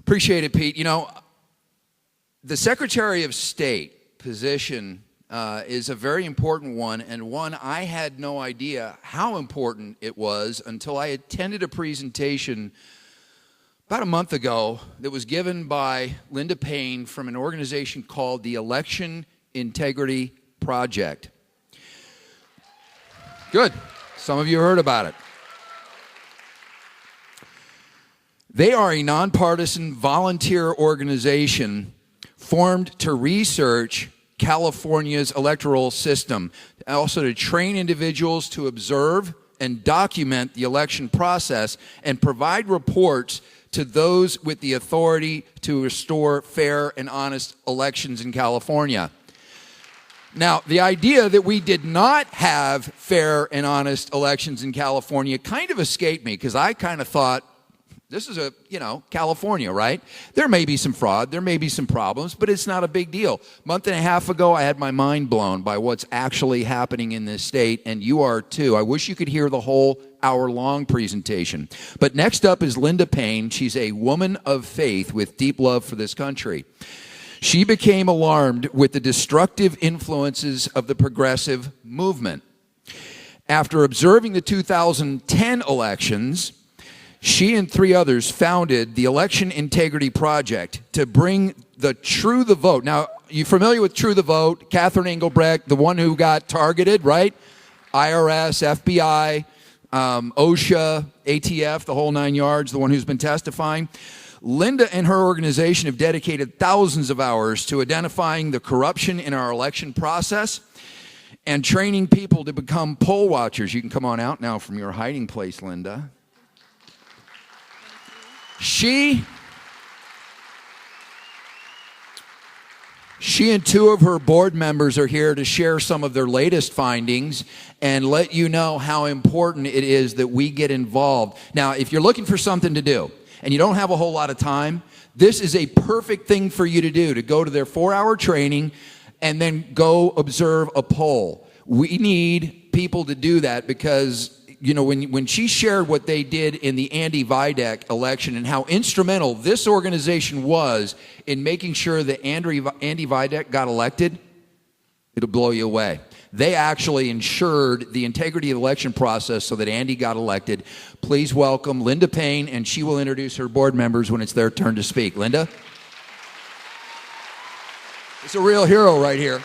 Appreciate it, Pete. You know, the Secretary of State position is a very important one, and one I had no idea how important it was until I attended a presentation about a month ago that was given by Linda Paine from an organization called the Election Integrity Project. Good. Some of you heard about it. They are a nonpartisan volunteer organization formed to research California's electoral system, also to train individuals to observe and document the election process and provide reports to those with the authority to restore fair and honest elections in California. Now, the idea that we did not have fair and honest elections in California kind of escaped me, because I kind of thought, this is California, right? There may be some fraud, there may be some problems, but it's not a big deal. A month and a half ago, I had my mind blown by what's actually happening in this state, and you are too. I wish you could hear the whole hour-long presentation. But next up is Linda Paine. She's a woman of faith with deep love for this country. She became alarmed with the destructive influences of the progressive movement. After observing the 2010 elections, she and 3 others founded the Election Integrity Project to bring the True the Vote. Now, you familiar with True the Vote? Catherine Engelbrecht, the one who got targeted, right? IRS, FBI, OSHA, ATF, the whole 9 yards, the one who's been testifying. Linda and her organization have dedicated thousands of hours to identifying the corruption in our election process and training people to become poll watchers. You can come on out now from your hiding place, Linda. She and 2 of her board members are here to share some of their latest findings and let you know how important it is that we get involved. Now, if you're looking for something to do and you don't have a whole lot of time, this is a perfect thing for you to do, to go to their 4-hour training and then go observe a poll. We need people to do that because, you know, when she shared what they did in the Andy Videk election and how instrumental this organization was in making sure that Andy Videk got elected, it'll blow you away. They actually ensured the integrity of the election process so that Andy got elected. Please welcome Linda Paine, and she will introduce her board members when it's their turn to speak. Linda? It's a real hero right here.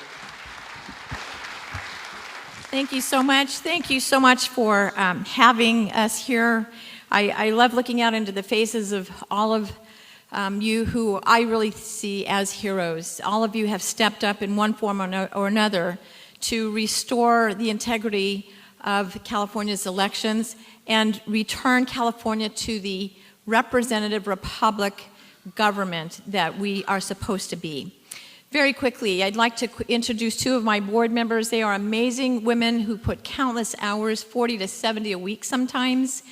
Thank you so much. Thank you so much for having us here. I love looking out into the faces of all of you who I really see as heroes. All of you have stepped up in one form or another to restore the integrity of California's elections and return California to the representative republic government that we are supposed to be. Very quickly, I'd like to introduce 2 of my board members. They are amazing women who put countless hours, 40 to 70 a week sometimes.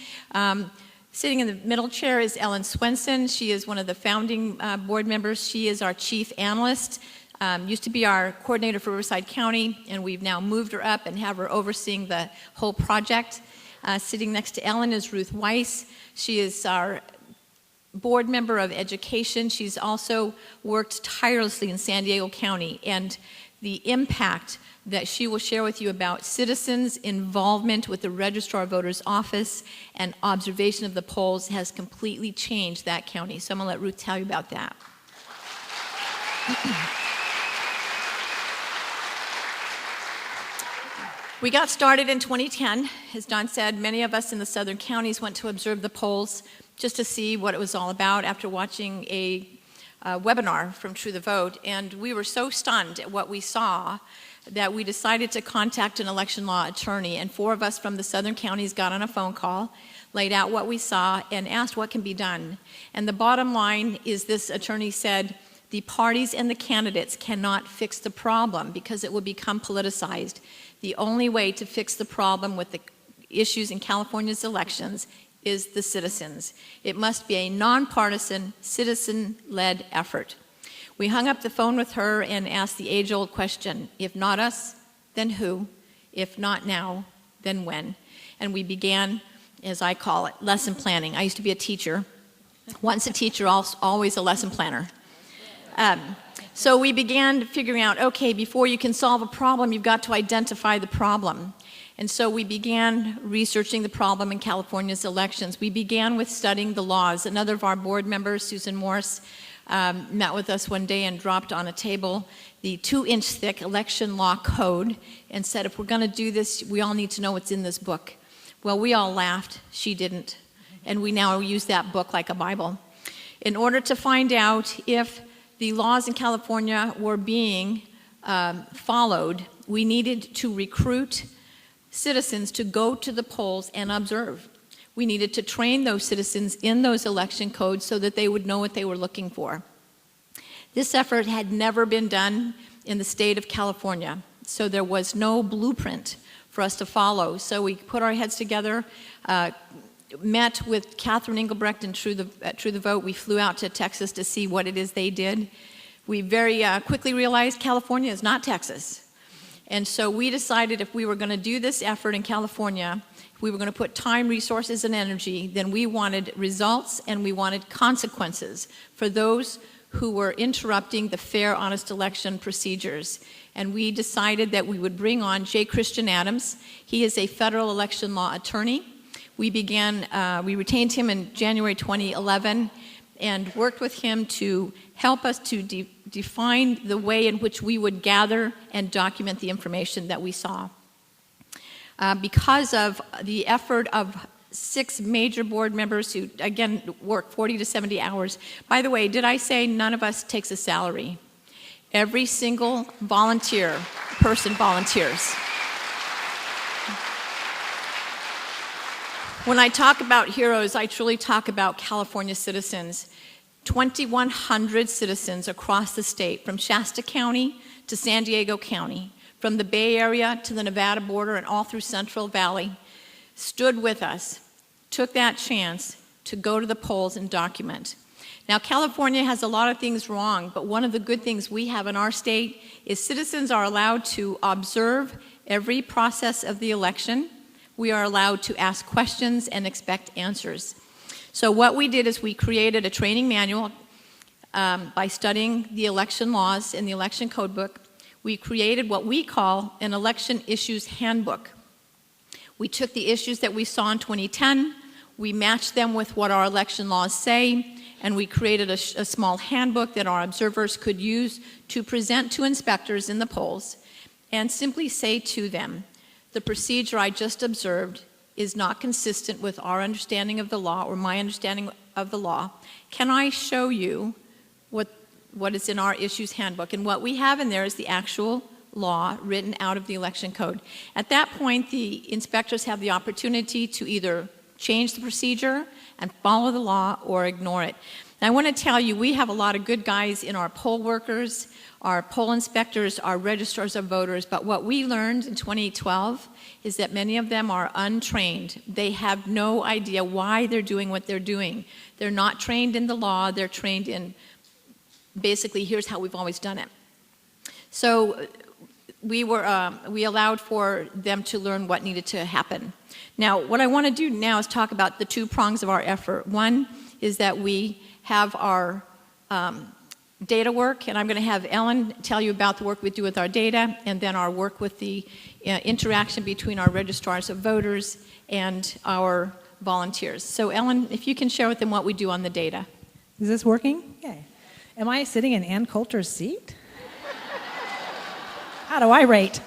Sitting in the middle chair is Ellen Swensen. She is one of the founding board members. She is our chief analyst. Used to be our coordinator for Riverside County, and we've now moved her up and have her overseeing the whole project. Sitting next to Ellen is Ruth Weiss. She is our board member of education. She's also worked tirelessly in San Diego County, and the impact that she will share with you about citizens' involvement with the Registrar of Voters' Office and observation of the polls has completely changed that county. So I'm going to let Ruth tell you about that. We got started in 2010. As Don said, many of us in the southern counties went to observe the polls just to see what it was all about after watching a webinar from True the Vote. And we were so stunned at what we saw that we decided to contact an election law attorney. And 4 of us from the southern counties got on a phone call, laid out what we saw, and asked what can be done. And the bottom line is, this attorney said, the parties and the candidates cannot fix the problem because it will become politicized. The only way to fix the problem with the issues in California's elections is the citizens. It must be a nonpartisan, citizen-led effort. We hung up the phone with her and asked the age-old question, if not us, then who? If not now, then when? And we began, as I call it, lesson planning. I used to be a teacher, Once a teacher, always a lesson planner. So we began figuring out, okay, before you can solve a problem, you've got to identify the problem. And so we began researching the problem in California's elections. We began with studying the laws. Another of our board members, Susan Morse, met with us one day and dropped on a table the 2-inch thick election law code and said, if we're going to do this, we all need to know what's in this book. Well, we all laughed. She didn't. And we now use that book like a Bible. In order to find out if the laws in California were being followed, we needed to recruit citizens to go to the polls and observe. We needed to train those citizens in those election codes so that they would know what they were looking for. This effort had never been done in the state of California, so there was no blueprint for us to follow. So we put our heads together, met with Catherine Engelbrecht and True the Vote. We flew out to Texas to see what it is they did. We very quickly realized California is not Texas. And so we decided if we were going to do this effort in California, if we were going to put time, resources, and energy, then we wanted results and we wanted consequences for those who were interrupting the fair, honest election procedures. And we decided that we would bring on J. Christian Adams. He is a federal election law attorney. We retained him in January 2011 and worked with him to help us to define the way in which we would gather and document the information that we saw. Because of the effort of 6 major board members who, again, work 40 to 70 hours. By the way, did I say none of us takes a salary? Every single person volunteers. When I talk about heroes, I truly talk about California citizens. 2,100 citizens across the state, from Shasta County to San Diego County, from the Bay Area to the Nevada border and all through Central Valley, stood with us, took that chance to go to the polls and document. Now, California has a lot of things wrong, but one of the good things we have in our state is citizens are allowed to observe every process of the election. We are allowed to ask questions and expect answers. So what we did is we created a training manual by studying the election laws in the election code book. We created what we call an election issues handbook. We took the issues that we saw in 2010, we matched them with what our election laws say, and we created a small handbook that our observers could use to present to inspectors in the polls and simply say to them, the procedure I just observed is not consistent with our understanding of the law or my understanding of the law. Can I show you what is in our issues handbook? And what we have in there is the actual law written out of the election code. At that point, the inspectors have the opportunity to either change the procedure and follow the law or ignore it. And I want to tell you, we have a lot of good guys in our poll workers, our poll inspectors, our registrars of voters, but what we learned in 2012 is that many of them are untrained. They have no idea why they're doing what they're doing. They're not trained in the law, they're trained in basically, here's how we've always done it. So we allowed for them to learn what needed to happen. Now, what I want to do now is talk about the 2 prongs of our effort. One is that we have our data work, and I'm going to have Ellen tell you about the work we do with our data, and then our work with the interaction between our registrars of voters and our volunteers. So Ellen, if you can share with them what we do on the data. Is this working? Okay. Am I sitting in Ann Coulter's seat? How do I rate?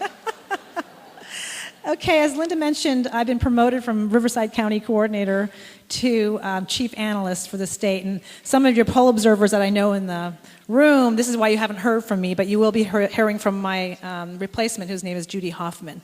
Okay, as Linda mentioned, I've been promoted from Riverside County Coordinator to Chief Analyst for the state. And some of your poll observers that I know in the room, this is why you haven't heard from me, but you will be hearing from my replacement, whose name is Judy Hoffman.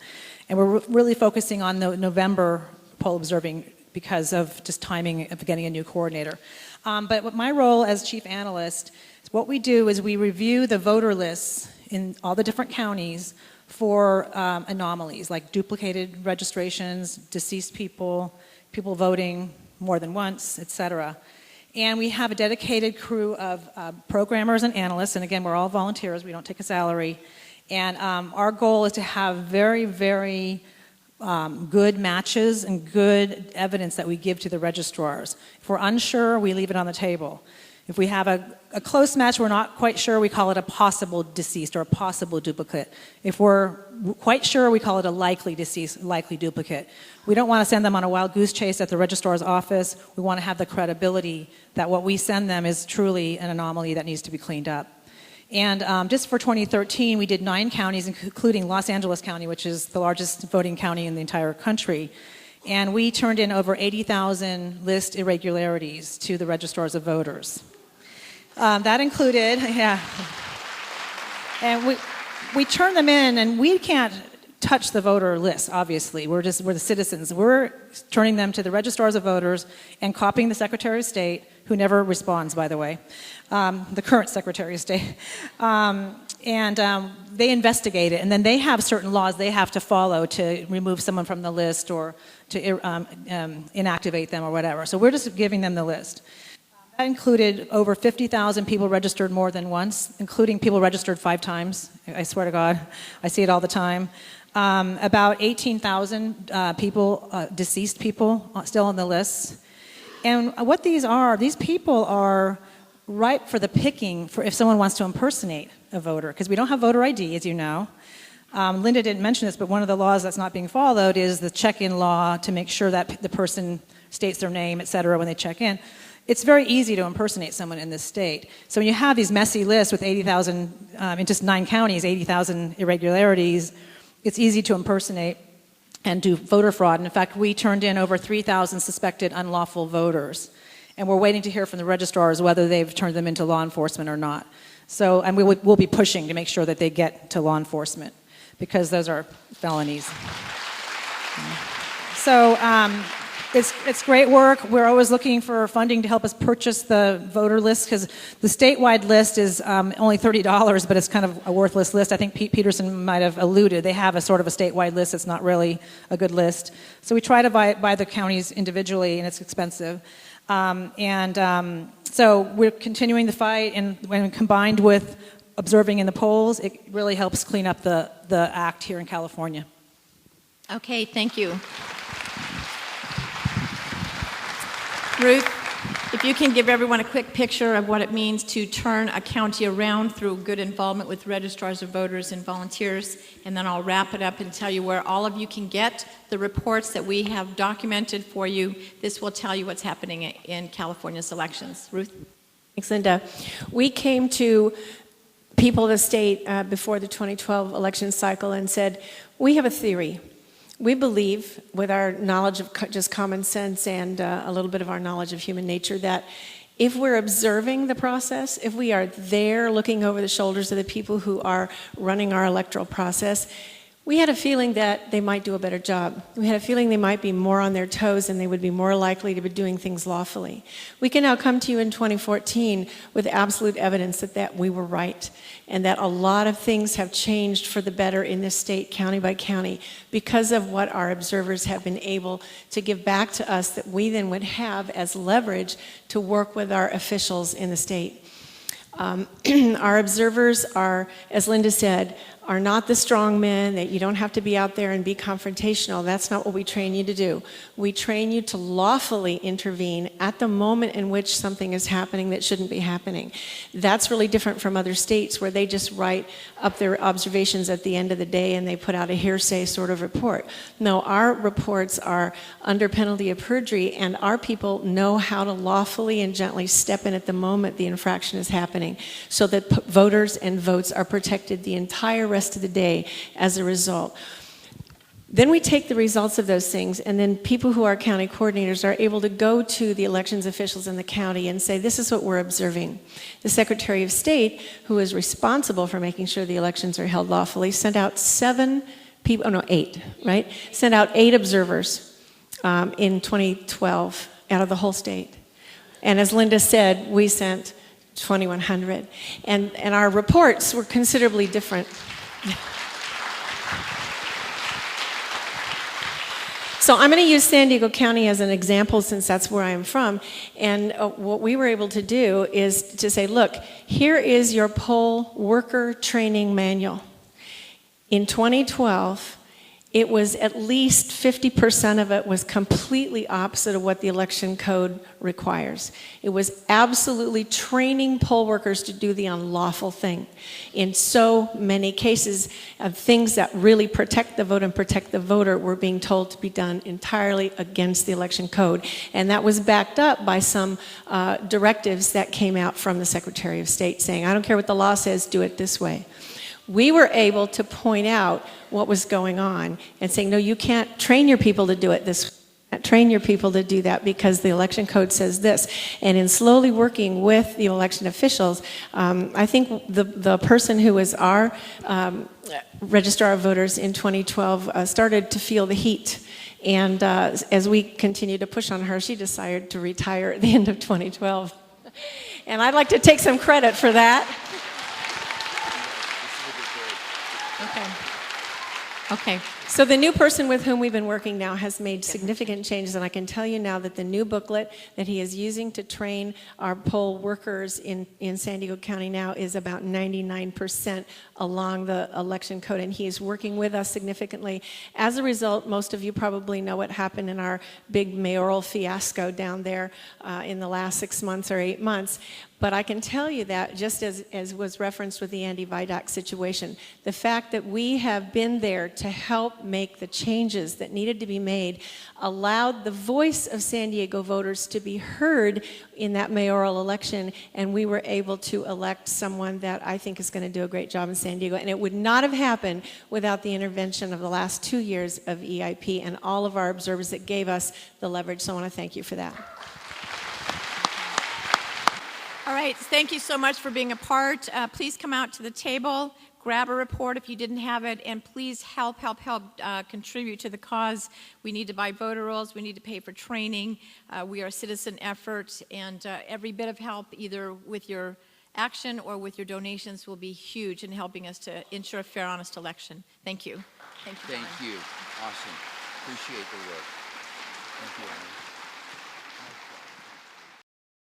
And we're really focusing on the November poll observing because of just timing of getting a new coordinator. But what my role as Chief Analyst, what we do is we review the voter lists in all the different counties for anomalies like duplicated registrations, deceased people, people voting more than once, etc. And we have a dedicated crew of programmers and analysts, and again, we're all volunteers, we don't take a salary. And our goal is to have very, very good matches and good evidence that we give to the registrars. If we're unsure, we leave it on the table. If we have a close match, we're not quite sure, we call it a possible deceased or a possible duplicate. If we're quite sure, we call it a likely deceased, likely duplicate. We don't want to send them on a wild goose chase at the registrar's office. We want to have the credibility that what we send them is truly an anomaly that needs to be cleaned up. And just for 2013, we did 9 counties, including Los Angeles County, which is the largest voting county in the entire country. And we turned in over 80,000 list irregularities to the registrars of voters. That included, yeah. And we turn them in, and we can't touch the voter list, obviously. We're the citizens. We're turning them to the registrars of voters and copying the Secretary of State, who never responds, by the way, the current Secretary of State. They investigate it, and then they have certain laws they have to follow to remove someone from the list or to inactivate them or whatever. So we're just giving them the list. That included over 50,000 people registered more than once, including people registered 5 times. I swear to God, I see it all the time. About 18,000 people, deceased people, still on the list. And what these people are ripe for the picking for if someone wants to impersonate a voter, because we don't have voter ID, as you know. Linda didn't mention this, but one of the laws that's not being followed is the check-in law to make sure that the person states their name, et cetera, when they check in. It's very easy to impersonate someone in this state. So when you have these messy lists with 80,000, in just 9 counties, 80,000 irregularities, it's easy to impersonate and do voter fraud. And in fact, we turned in over 3,000 suspected unlawful voters. And we're waiting to hear from the registrars whether they've turned them into law enforcement or not. So, and we'll be pushing to make sure that they get to law enforcement, because those are felonies. So, it's great work. We're always looking for funding to help us purchase the voter list, because the statewide list is only $30, but it's kind of a worthless list. I think Pete Peterson might have alluded. They have a sort of a statewide list. It's not really a good list. So we try to buy the counties individually, and it's expensive. So we're continuing the fight, and when combined with observing in the polls, it really helps clean up the act here in California. Okay, thank you. Ruth, if you can give everyone a quick picture of what it means to turn a county around through good involvement with registrars of voters and volunteers, and then I'll wrap it up and tell you where all of you can get the reports that we have documented for you. This will tell you what's happening in California's elections. Ruth? Thanks, Linda. We came to people of the state before the 2012 election cycle and said, we have a theory. We believe, with our knowledge of just common sense and a little bit of our knowledge of human nature, that if we're observing the process, if we are there looking over the shoulders of the people who are running our electoral process, we had a feeling that they might do a better job. We had a feeling they might be more on their toes and they would be more likely to be doing things lawfully. We can now come to you in 2014 with absolute evidence that we were right, and that a lot of things have changed for the better in this state, county by county, because of what our observers have been able to give back to us that we then would have as leverage to work with our officials in the state. Our observers are, as Linda said, are not the strong men, that you don't have to be out there and be confrontational. That's not what we train you to do. We train you to lawfully intervene at the moment in which something is happening that shouldn't be happening. That's really different from other states where they just write up their observations at the end of the day and they put out a hearsay sort of report. No, our reports are under penalty of perjury, and our people know how to lawfully and gently step in at the moment the infraction is happening, so that voters and votes are protected the entire rest of the day as a result. Then we take the results of those things, and then people who are county coordinators are able to go to the elections officials in the county and say, this is what we're observing. The Secretary of State, who is responsible for making sure the elections are held lawfully, sent out 8 observers in 2012 out of the whole state. And as Linda said, we sent 2,100. And our reports were considerably different. So I'm going to use San Diego County as an example, since that's where I am from. And what we were able to do is to say, look, here is your poll worker training manual. In 2012, it was at least 50% of it was completely opposite of what the election code requires. It was absolutely training poll workers to do the unlawful thing. In so many cases of things that really protect the vote and protect the voter were being told to be done entirely against the election code. And that was backed up by some directives that came out from the Secretary of State saying, I don't care what the law says, do it this way. We were able to point out what was going on and saying, no, you can't train your people to do it this way. Train your people to do that because the election code says this. And in slowly working with the election officials, I think the person who was our registrar of voters in 2012 started to feel the heat. And as we continued to push on her, she decided to retire at the end of 2012. And I'd like to take some credit for that. Okay. So the new person with whom we've been working now has made significant changes, and I can tell you now that the new booklet that he is using to train our poll workers in San Diego County now is about 99% along the election code, and he is working with us significantly. As a result, most of you probably know what happened in our big mayoral fiasco down there in the last 6 months or 8 months. But I can tell you that, just as was referenced with the Andy Vidoc situation, the fact that we have been there to help make the changes that needed to be made allowed the voice of San Diego voters to be heard in that mayoral election, and we were able to elect someone that I think is going to do a great job in San Diego. And it would not have happened without the intervention of the last 2 years of EIP and all of our observers that gave us the leverage. So I want to thank you for that. All right, thank you so much for being a part. Please come out to the table, grab a report if you didn't have it, and please help contribute to the cause. We need to buy voter rolls, we need to pay for training. We are a citizen effort, and every bit of help, either with your action or with your donations, will be huge in helping us to ensure a fair, honest election. Thank you. Thank you. Awesome. Appreciate the work. Thank you, Anna.